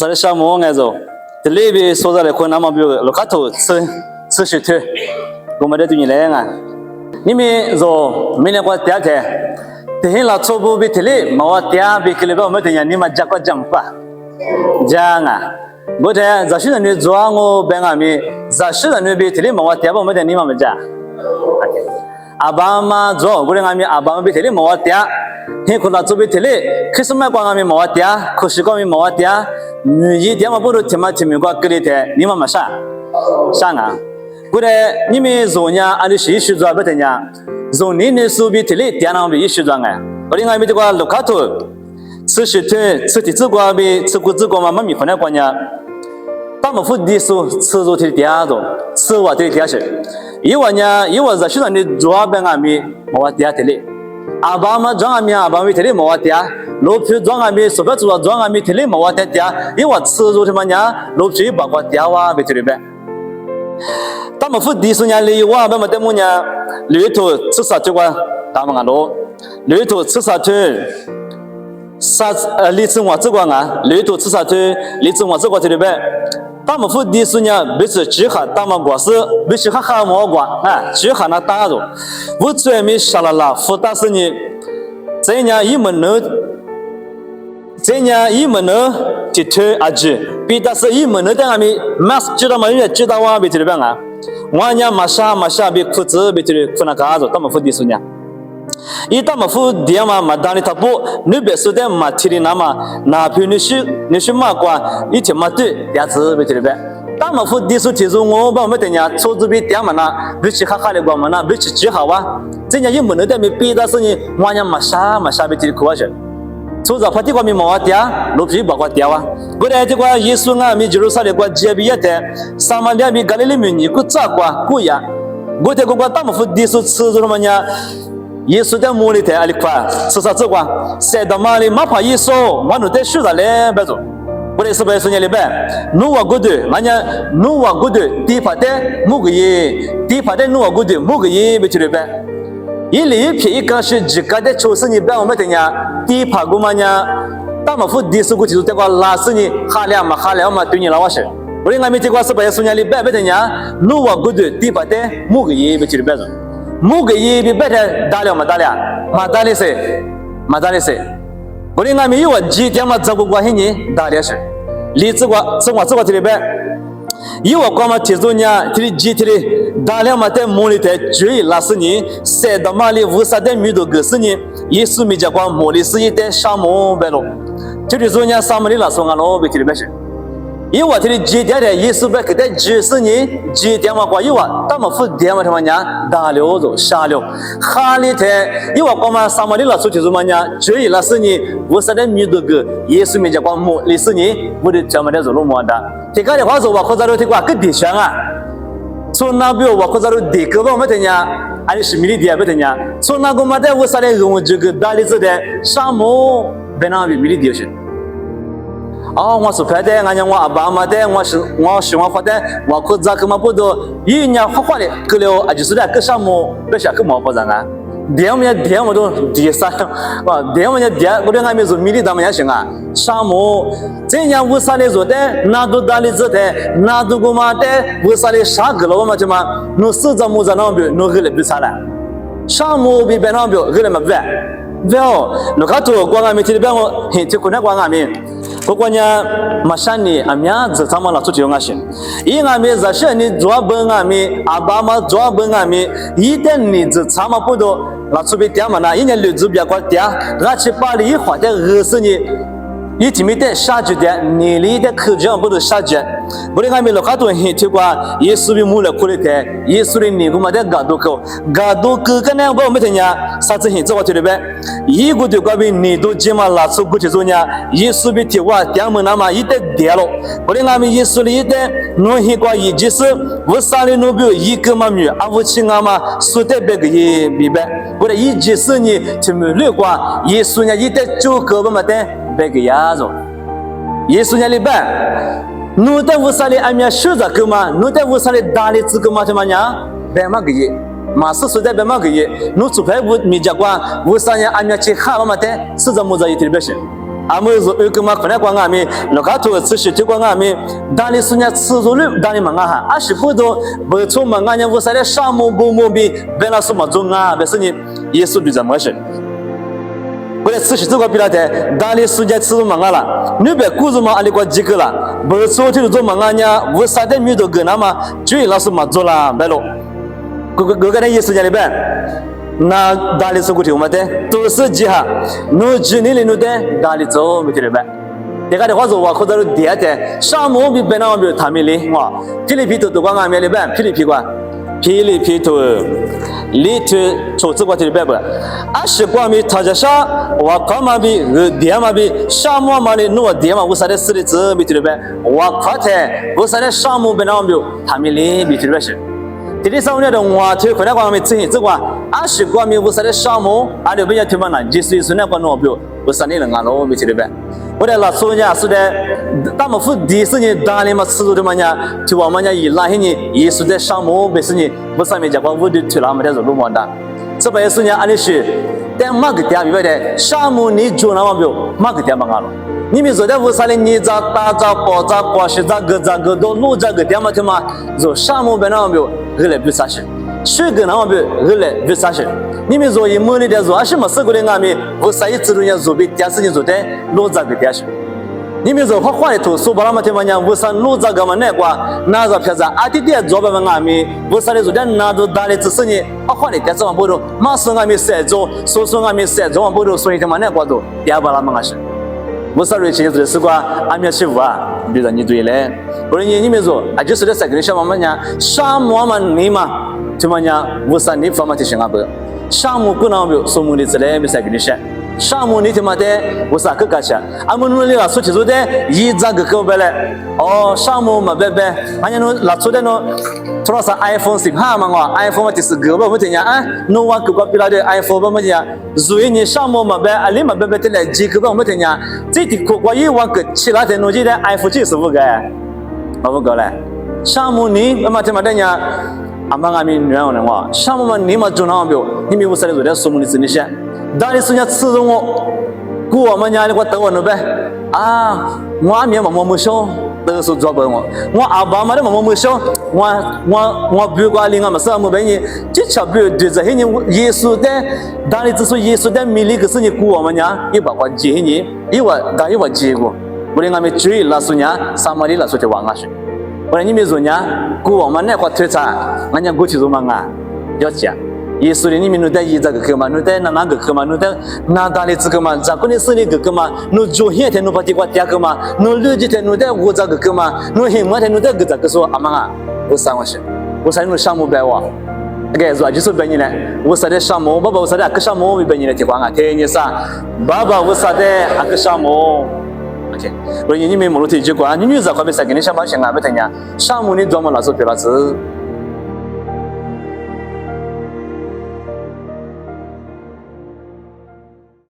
说的项目挨着，这里边所在的困难嘛，比如路卡头吃水土，我们这对你来啊，你们说明年过第二天，第一老初步比这里，毛第二比这里边我们等下你们加个讲法，讲啊，我这这些人的做我别个咪，这些人的比这里毛第二我们等你们讲。阿爸妈做，我哋阿咪阿爸妈比这里毛第二。he kuna zobe tele kisma kwa ngami mawatia kushiko mi mawatia yi dia ma bodo tema temi kwa kelete ni ma sha shanga gure ni me zonya ali shi shi zwa betenya zoni ne subi tele dia na bi shi zwa nga ori ngami de kwa lokato ci shi te ci ti zgwa bi ci gu zgwa ma mi khona kwa nya ta ma fu di su ci zo te dia zo ci wa te dia shi yi wa nya yi wa za shi na ni zwa ba ngami mawatia tele Abama Jangami Abami Tele Mawatia, Lopi Jangami, Sobetu Jangami Tele Mawatia, you want Suzutimania, Lopi Bagwatiawa, Vitribe. Tamafu Disunyali, Wabamademunia, Luto, Susatuwa, Tamangalo, Luto, Susatu, Sat Litsun Watuanga, Luto Susatu, Litsun Watuatribe. 他们府地是呢，不是只哈他们国是，不是哈哈毛瓜啊，只哈那大肉，我专门杀了啦，福大是呢，这样一门呢，就推阿姐，比大是一门呢，但阿咪马知道嘛，人家知道哇，比这边啊，我呢马上比裤子比这kuna卡子，他们府地是呢。一他们府地嘛，马达里他不，你别说的马提里那嘛，那譬如你是马瓜，一天马对，两次别这边。他们府地是提出我把我们等下出资比点嘛那，比起哈哈的瓜嘛那，比起几好啊？这样一门的没比的是你，我呢马上别这里苦啊些。出资发地瓜没毛点，路皮包瓜点啊。过来这个耶稣啊，没接受啥的瓜，接比一点，撒玛利亚比加利利米尼古扎瓜古呀。我这个瓜他们府地是吃着什么呢？ 耶稣在墓里头阿里块，吃啥子瓜？塞到马里马怕耶稣，我弄点水啥嘞？别做，我来是不是说你里边？努瓦古的，俺家努瓦古的，地帕的木个耶，地帕的努瓦古的木个耶，别去里边。一里片一个是自家的出生你别我们等下，地帕古嘛呢？他们府地是古就是这个拉死你，哈两嘛对你老话是。我俺们这个是不是说你里边别等下，努瓦古的地帕的木个耶，别去里边做。 木个一比别的大了嘛大了，嘛大了噻，我哋外面有几点嘛这个关系呢？大了是，例子我这个这里边，有我光嘛提出呢，这里几这里大了嘛在木里头注意拉死你，塞到马里乌沙的米都个死你，耶稣咪讲光木里是一点沙漠白咯，这里说呢沙漠里拉送俺咯，别这里边是。 因为这里几点的意思不给他几十年几点嘛过一晚，他们付点嘛他们讲大了就下了，哈里头一晚光嘛三毛里老出去什么呢？注意那是你我说的米多个，也是没讲光木，你是你我的专门的走路么的，这个的话说我或者说这个更底香啊，从那边我或者说这个我们等下，还是米里点不等下，从那个嘛在我说的用这个大理子的沙漠，别那米里点去。 哦，我是拍的，俺家我阿爸妈的，我喜欢发的，我可咋个嘛不多？一年花的，够了，啊就是的，够项目，别想够毛不着啊。点我都第三，哇，点我我对俺们做米里咱们也行啊。项目这样乌啥的做的，那都大理子的，那都个嘛的，乌啥的啥个了我嘛就嘛，侬四张木子那边，侬个了比啥了？项目比别那边个了嘛不？ Veo, lokato kwa ngami tili bengo hinti kuna kwa ngami. Kwa nya mashani amya zama la tuti yongashi. I ngami zashani dwa ngami abama dwa ngami yiten ni zama podo la tubi tiama na inya luzu bia kwa tia rachi pali yi hwa de resni yi timi de shaji de ni li de khujang podo shaji. Buri ngami lokato hinti kwa yesu bi mula kulite yesu ni guma de gado ko kana ba metenya satsi hinti wa tili be 一个对关于你都起码拉出过去做呢，耶稣比提话点么那么一点点了，我的俺们耶稣里一点，侬一个一就是我三里路边一个嘛米，阿我亲阿嘛苏得别个也明白，我的一就是呢，他们六个耶稣呢一点就个嘛的别个呀着，耶稣呢里边，侬在我三里阿米学着个嘛，侬在我三里打里这个嘛什么呢？别嘛个也。 马是所在别嘛个嘢，侬除非我米家瓜，我三年俺家去哈嘛的，是怎么着一点别行。阿姆说有个嘛可能光阿米，那个头吃是就光阿米，当你是人吃肉了，当你忙啊哈，阿是不多不从忙啊，人我啥的沙漠不毛病，别那什么中啊，别是你耶稣比怎么是？为了吃是这个比他的，当你是人吃肉忙啊了，你别顾着嘛，阿里个几个了，不从就做忙啊呢，我啥的米都跟那嘛，就那什么做了，别咯，个那耶稣家里边。那大理石古体我们的都是几哈，努几年里努的大理走没得了呗。这个的话说我可能第二天沙漠比别那边他们哩哇，霹雳皮头都光俺们里边霹雳皮瓜，霹雳皮头里头抽子瓜体里边不，啊是光米他家沙我干嘛比第二嘛比沙漠嘛哩努第二嘛我啥的死的子没得了呗，我看天我啥的沙漠别那边他们哩没得了是。第二三年的话，就可能讲我们这个阿是讲我们不是在沙漠，阿里边要听嘛呢，就是那个那边不是那人啊，我们这里边，我在那说呢是的，他们说第四年当年嘛吃的嘛呢，就我们呢伊拉些呢，也是在沙漠，不是呢，不是没讲过我的去了，没得走路嘛的，这边是呢，阿里是，但马个点明白的，沙漠你做那么表，马个点嘛了。你们说的为啥哩？你咋打咋包咋瓜是咋个咋个都路咋个点嘛？听嘛？说沙漠边那边后来不啥事，水跟那边后来不啥事。你们说一模里的说啊什么事过的俺们为啥一直都要做比电视你做的路咋个点事？你们说画画的图说把那么听嘛讲为啥路咋个嘛那瓜拿着片子啊弟弟做把俺们为啥哩说的拿着打的只是你画画的电视往不着，马上俺们写作，说俺们写作往不着，所以他妈那瓜都点把那么个事。我啥瑞奇就是说俺们媳妇啊，比如你对嘞，或者你们说啊，就是在这个小妈妈讲，沙漠嘛你嘛，就嘛讲，我啥你方嘛提醒俺不，沙漠不能有什么的之类没啥跟你说，沙漠你他妈的我啥个干些，俺们努力了说起说的，一咋个搞白了，哦，沙漠嘛白白，俺家弄拉出的弄。除了啥 iPhone 15嘛，我 iPhone 嘛就是个吧，我听讲啊，弄完个比拉的 iPhone 吧，我讲，所以你沙漠嘛白，阿里嘛白白的来几个吧，我听讲，这地个我一往个其他的弄起来 iPhone 95个，我搞嘞，沙漠你嘛听嘛的讲，阿妈阿咪女儿呢我，沙漠嘛你嘛做那表，你们为啥做点什么的子那些，当你是人家吃中我，过我们家的我等我那呗，啊，我阿面嘛没少。都是做不我阿爸妈的妈妈没想，我比如讲另外嘛什么原因，这差别对这些人耶稣的，当你只说耶稣的米里个是你古我们家，一把话接你，一把接过，不然俺们追拉苏伢，撒玛利拉苏就往下去，不然你们说伢古我们那块推查，俺家过去做嘛啊，要讲。耶稣的你们弄的一这个嘛，弄的那个嘛，弄的那大的这个嘛，咋个的是那个嘛，弄做些天弄把地瓜点个嘛，弄六几天弄的我这个嘛，弄黑嘛天弄的个这个说阿妈啊，我三万些，我才弄项目白哇，个说就是白你嘞，我啥的项目，爸爸我啥的个项目为白你嘞，地瓜啊，听你啥，爸爸我啥的个项目。OK， 我你们某路提结果啊，你女子可别啥给你想法想啊，不听呀，项目你专门老是别老子。